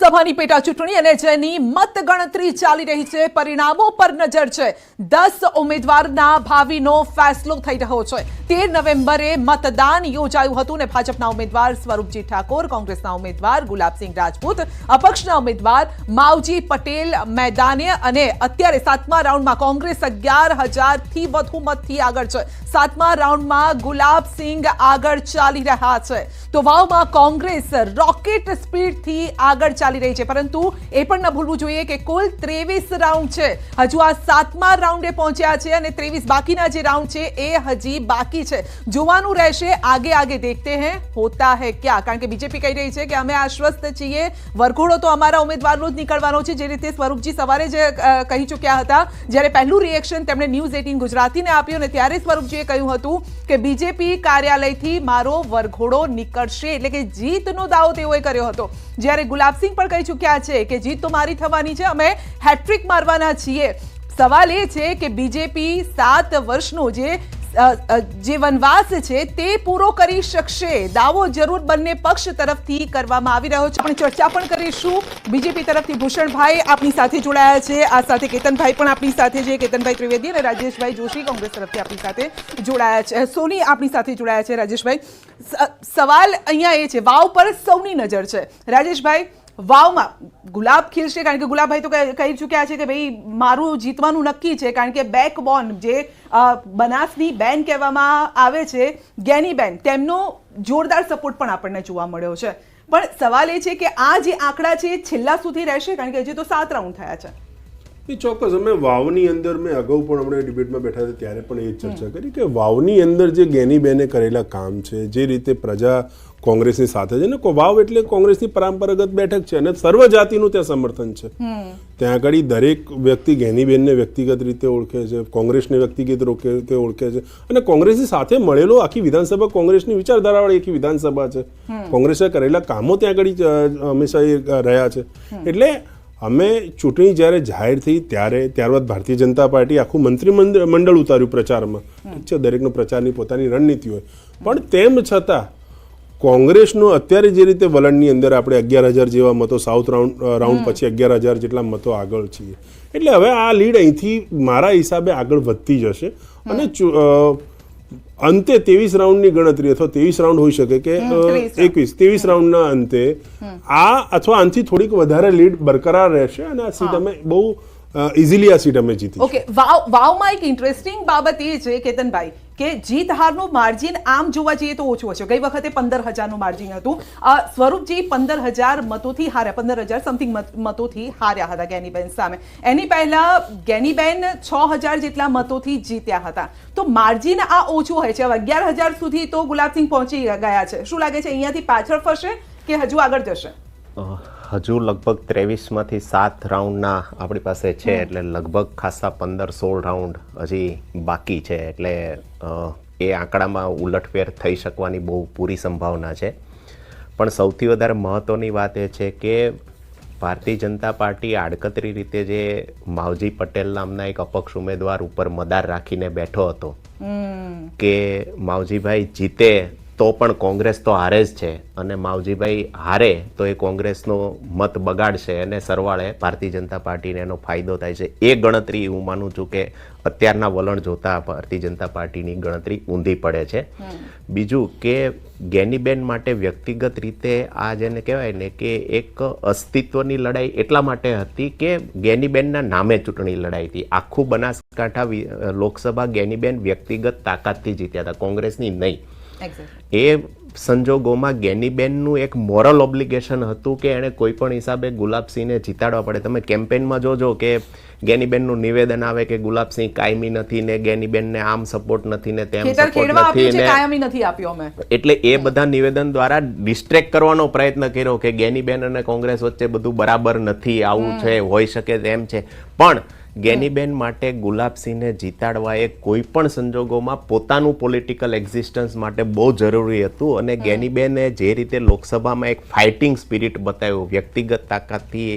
સભાની પેટા ચૂંટણી અને જેની મતગણતરી ચાલી રહી છે, પરિણામો પર નજર છે। 10 ઉમેદવારના ભાવિનો ફેસલો થઈ રહ્યો છે। 13 નવેમ્બરે મતદાન યોજાયું હતું અને ભાજપના ઉમેદવાર સ્વરૂપજી ઠાકોર, કોંગ્રેસના ઉમેદવાર ગુલાબસિંહ રાજપૂત, અપક્ષના ઉમેદવાર માવજી પટેલ મેદાને અને અત્યારે 7મા રાઉન્ડમાં કોંગ્રેસ 11,000થી વધુ મતથી આગળ છે। 7મા રાઉન્ડમાં ગુલાબસિંહ આગળ ચાલી રહ્યા છે તો વાવમાં કોંગ્રેસ રોકેટ સ્પીડથી આગળ ચાલી રહી છે, પરંતુ એ પણ ન ભૂલવું જોઈએ કે કુલ 23 રાઉન્ડ છે। હજુ આ 7મા રાઉન્ડે પહોંચ્યા છે અને 23 બાકીના જે રાઉન્ડ છે એ હજી બાકી છે। જોવાનું રહેશે, આગે આગે દેખતે हैं होता है क्या, કારણ કે બીજેપી કહી રહી છે કે અમે આશ્વસ્ત છીએ, વરઘોડો તો અમારા ઉમેદવારનો જ નીકળવાનો છે। જે રીતે સ્વરૂપજી સવારે જે કહી ચૂક્યા હતા, જ્યારે પહેલું રિએક્શન તેમણે ન્યૂઝ 18 ગુજરાતીને આપ્યું અને ત્યારે સ્વરૂપજીએ કહ્યું હતું કે બીજેપી કાર્યાલયથી મારો વરઘોડો નીકળશે, એટલે કે જીતનો દાવો તેઓએ કર્યો હતો। જ્યારે ગુલાબસિંહ પણ કહી ચૂક્યા છે કે જીત તો મારી થવાની છે, અમે હેટ્રિક મારવાના છીએ। સવાલ એ છે કે બીજેપી 7 વર્ષનો જે વનવાસ છે તે પૂરો કરી શકશે? દાવો જરૂર બંને પક્ષ તરફથી કરવામાં આવી રહ્યો છે। આપણે ચર્ચા પણ કરીશું। બીજેપી તરફથી ભૂષણભાઈ આપણી સાથે જોડાયા છે, આ સાથે કેતનભાઈ પણ આપણી સાથે છે, કેતનભાઈ ત્રિવેદી અને રાજેશભાઈ જોશી કોંગ્રેસ તરફથી આપણી સાથે જોડાયા છે, સોની આપણી સાથે જોડાયા છે। રાજેશભાઈ, સવાલ અહીંયા એ છે, વાવ પર સૌની નજર છે। રાજેશભાઈ, વાવમાં ગુલાબ ખીલશે? કારણ કે ગુલાબભાઈ તો કહી ચૂક્યા છે કે ભાઈ મારું જીતવાનું નક્કી છે, કારણ કે બેકબોન જે બનાસની બેન કહેવામાં આવે છે, ગેનીબેન, તેમનો જોરદાર સપોર્ટ પણ આપણને જોવા મળ્યો છે। પણ સવાલ એ છે કે આ જે આંકડા છે છેલ્લા સુધી રહેશે? કારણ કે હજી તો 7 રાઉન્ડ થયા છે। ચોક્કસ, અમે વાવની અંદર મેં અગાઉ પણ હમણાં ડિબેટમાં બેઠા હતા ત્યારે પણ એ ચર્ચા કરી કે વાવની અંદર જે ગેનીબેને કરેલા કામ છે, જે રીતે પ્રજા કોંગ્રેસની સાથે છે ને, વાવ એટલે કોંગ્રેસની પરંપરાગત બેઠક છે અને સર્વ જાતિનું ત્યાં સમર્થન છે। ત્યાં આગળ દરેક વ્યક્તિ ગેનીબેનને વ્યક્તિગત રીતે ઓળખે છે, કોંગ્રેસને વ્યક્તિગત રીતે ઓળખે છે અને કોંગ્રેસની સાથે મળેલો આખી વિધાનસભા કોંગ્રેસની વિચારધારાવાળી આખી વિધાનસભા છે। કોંગ્રેસે કરેલા કામો ત્યાં આગળ હંમેશા એ રહ્યા છે। એટલે અમે ચૂંટણી જ્યારે જાહેર થઈ ત્યારબાદ ભારતીય જનતા પાર્ટી આખું મંત્રીમંડળ ઉતાર્યું પ્રચારમાં, ઠીક છે, દરેકનો પ્રચારની પોતાની રણનીતિ હોય, પણ તેમ છતાં કોંગ્રેસનો અત્યારે જે રીતે વલણની અંદર આપણે 11,000 જેવા મતો સાઉથ રાઉન્ડ પછી 11,000 જેટલા મતો આગળ છીએ, એટલે હવે આ લીડ અહીંથી મારા હિસાબે આગળ વધતી જશે અને અંતે 23 રાઉન્ડની ગણતરી અથવા 23 રાઉન્ડ હોઈ શકે કે 23 રાઉન્ડના અંતે આ અથવા આનાથી થોડીક વધારે લીડ બરકરાર રહેશે અને આ સીટ અમે બહુ ઇઝીલી આ સીટ અમે જીતી। ઓકે, વાવમાં એક ઇન્ટરેસ્ટિંગ બાબત એ છે કેતનભાઈ કે જીત હારનું માર્જિન આમ જોવા જઈએ તો ઓછું હશે। ગઈ વખતે 15,000નું માર્જિન હતું। સ્વરૂપજી 15,000 મતોથી હાર્યા, 15,000 સમથિંગ મતોથી હાર્યા હતા ગેનીબેન સામે। એની પહેલા ગેનીબેન 6,000 જેટલા મતોથી જીત્યા હતા। તો માર્જિન આ ઓછું હોય છે। હવે 11,000 સુધી તો ગુલાબસિંહ પહોંચી ગયા છે। શું લાગે છે, અહીંયાથી પાછળ ફરશે કે હજુ આગળ જશે? હજુ લગભગ 23માંથી 7 રાઉન્ડના આપણી પાસે છે, એટલે લગભગ ખાસા 15-16 રાઉન્ડ હજી બાકી છે, એટલે એ આંકડામાં ઉલટફેર થઈ શકવાની બહુ પૂરી સંભાવના છે। પણ સૌથી વધારે મહત્ત્વની વાત એ છે કે ભારતીય જનતા પાર્ટી આડકતરી રીતે જે માવજી પટેલ નામના એક અપક્ષ ઉમેદવાર ઉપર મદાર રાખીને બેઠો હતો કે માવજીભાઈ જીતે તો પણ કોંગ્રેસ તો હારે જ છે અને માવજીભાઈ હારે તો એ કોંગ્રેસનો મત બગાડશે અને સરવાળે ભારતીય જનતા પાર્ટીને એનો ફાયદો થાય છે। એ ગણતરી હું માનું છું કે અત્યારના વલણ જોતા ભારતીય જનતા પાર્ટીની ગણતરી ઊંધી પડે છે। બીજું કે ગેનીબેન માટે વ્યક્તિગત રીતે આ જેને કહેવાય ને કે એક અસ્તિત્વની લડાઈ એટલા માટે હતી કે ગેનીબેનના નામે ચૂંટણી લડાઈ હતી। આખું બનાસકાંઠા લોકસભા ગેનીબેન વ્યક્તિગત તાકાતથી જીત્યા હતા, કોંગ્રેસની નહીં। એ સંજોગોમાં ગેનીબેનનું એક મોરલ ઓબ્લિગેશન હતું કે એણે કોઈ પણ હિસાબે ગુલાબસિંહને જીતાડવા પડે। તમે કેમ્પેનમાં જોજો કે ગેનીબેનનું નિવેદન આવે કે ગુલાબસિંહ કાયમી નથી ને ગેનીબેનને આમ સપોર્ટ નથી ને તેમ સપોર્ટ નથી ને કાયમી નથી આપ્યો અમે, એટલે એ બધા નિવેદન દ્વારા ડિસ્ટ્રેક્ટ કરવાનો પ્રયત્ન કર્યો કે ગેનીબેન અને કોંગ્રેસ વચ્ચે બધું બરાબર નથી, આવું છે, હોઈ શકે તેમ છે। પણ ગેનીબેન માટે ગુલાબસિંહને જીતાડવા એ કોઈ પણ સંજોગોમાં પોતાનું પોલિટિકલ એક્ઝિસ્ટન્સ માટે બહુ જરૂરી હતું અને ગેનીબેને જે રીતે લોકસભામાં એક ફાઇટિંગ સ્પિરિટ બતાવ્યું, વ્યક્તિગત તાકાતથી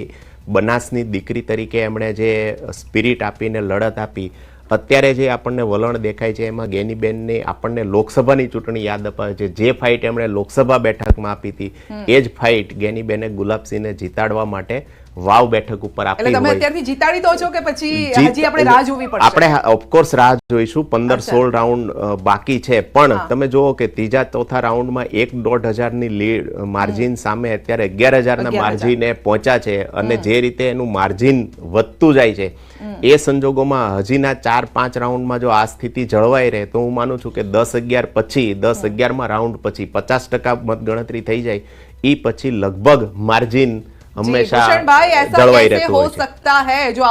બનાસની દીકરી તરીકે એમણે જે સ્પિરિટ આપીને લડત આપી, અત્યારે જે આપણને વલણ દેખાય છે એમાં ગેનીબેનને આપણને લોકસભાની ચૂંટણી યાદ અપાવે છે. જે ફાઇટ એમણે લોકસભા બેઠકમાં આપી હતી એ જ ફાઇટ ગેનીબેને ગુલાબસિંહને જીતાડવા માટે વાવ બેઠક ઉપર એટલે આપી તમે હોય. અત્યારથી જીતાડી દો છો કે પછી હજી આપણે રાહ જોવી પડશે? આપણે ઓફકોર્સ રાહ જોઈશું. 15-16 રાઉન્ડ બાકી છે, પણ તમે જુઓ કે ત્રીજા ચોથા રાઉન્ડમાં 1-1.5 ની લીડ માર્જિન સામે અત્યારે 11,000 ના માર્જિને પહોંચ્યા છે અને જે રીતે એનું માર્જિન વધતું જાય છે એ સંજોગોમાં હજીના 4-5 રાઉન્ડમાં જો આ સ્થિતિ જળવાઈ રહે તો હું માનું છું કે 10-11 પછી 10-11માં રાઉન્ડ પછી 50% મતગણતરી થઈ જાય એ પછી લગભગ માર્જિન હંમેશા भूषण भाई ऐसा जलवाई कैसे रहते हो हुए सकता है जो